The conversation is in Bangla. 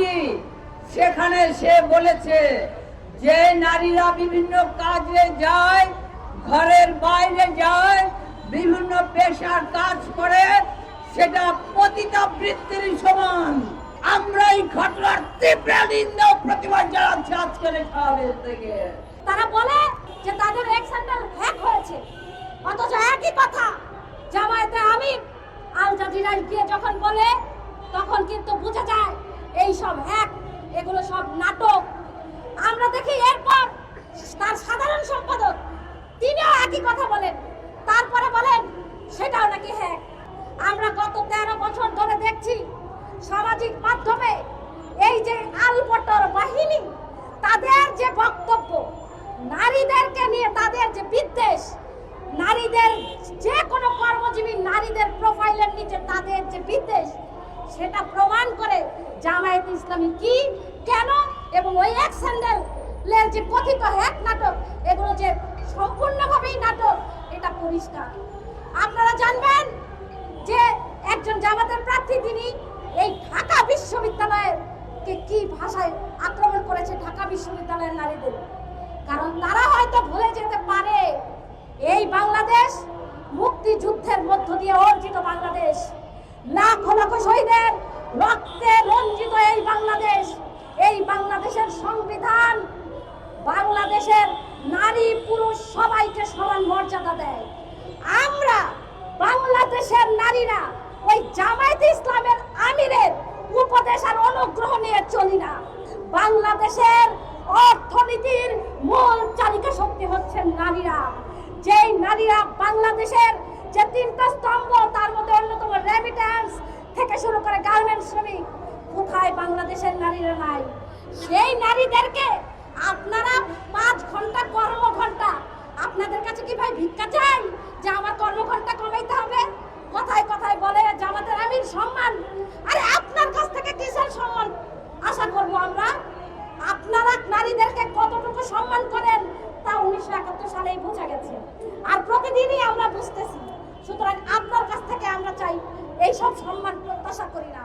পার্টি, সেখানে সে বলেছে যে নারীরা বিভিন্ন কাজে যায়, ঘরের বাইরে যায়, বিভিন্ন পেশার কাজ করে, সেটা পতিতাবৃত্তির সমান। আমরা এই ঘটনার তীব্র নিন্দা ও প্রতিবাদ জানাচ্ছি আজকের এই সমাবেশ থেকে। তারা বলে যে তাদের এক্সেন্টাল হ্যাক হয়েছে, অথচ একই কথা জামায়াতে আমির আল জাজিরায় গিয়ে যখন বলে, তখন কিন্তু বোঝা যায় এই সব হ্যাক, এগুলো সব নাটক। আমরা দেখি এরপর তার সাধারণ সম্পাদক তিনিও একই কথা বলেন, তারপরে বলেন সেটাও নাকি হ্যাক। আমরা গত 13 বছর ধরে দেখছি সামাজিক মাধ্যমে এই যে আলবটর বাহিনী, তাদের যে বক্তব্য, নারীদেরকে নিয়ে তাদের যে বিদ্বেষ, নারীদের যে কোনো কর্মজীবী নারীদের প্রোফাইলের নিচে তাদের যে বিদ্বেষ, সেটা প্রমাণ করে জামায়াত ইসলামী কি, কেন এবং ওই এক স্যান্ডেলের যে কথিত হ্যাক নাটক, এগুলো যে সম্পূর্ণভাবেই নাটক, এটা পরিষ্কার। আপনারা জানবেন যে একজন জামাতের প্রার্থী তিনি এই ঢাকা বিশ্ববিদ্যালয়ের কি ভাষায় আক্রমণ করেছে ঢাকা বিশ্ববিদ্যালয়ের নারীদের। কারণ তারা হয়তো ভুলে যেতে পারে এই বাংলাদেশ মুক্তিযুদ্ধের মধ্য দিয়ে অর্জিত বাংলাদেশ, লাখো লাখো শহীদের রক্তে রঞ্জিত এই বাংলাদেশ। এই বাংলাদেশের সংবিধান বাংলাদেশের নারী পুরুষ সবাইকে সমান মর্যাদা দেয়। আমরা বাংলাদেশের নারীরা ওই জামায়াতে ইসলামের আমিরের উপদেশ আর অনুগ্রহ নিয়ে চলি না। বাংলাদেশের অর্থনীতির মূল চালিকা শক্তি হচ্ছেন নারীরা। যেই নারীরা বাংলাদেশের যে 3টা স্তম্ভ, তার মধ্যে অন্যতম রেমিটেন্স থেকে শুরু করে গার্মেন্টস শ্রমিক, কোথায় বাংলাদেশের নারীরা নাই? সেই নারীদেরকে আপনারা 5 ঘন্টা কর্মঘণ্টা, আপনাদের কাছে কি ভাই ভিক্ষা চাই যে আমার কর্মঘণ্টা কমাইতে হবে? কথায় কথায় বলে জামাতের আমির সম্মান। আরে আপনার কাছ থেকে কিসের সম্মান আশা করব আমরা? আপনারা নারীদেরকে কতটুকু সম্মান করেন তা 1971 সালেই বোঝা গেছে, আর প্রতিদিনই আমরা বুঝতেছি। সুতরাং আপনার কাছ থেকে আমরা চাই, এই সব সম্মান প্রত্যাশা করি না।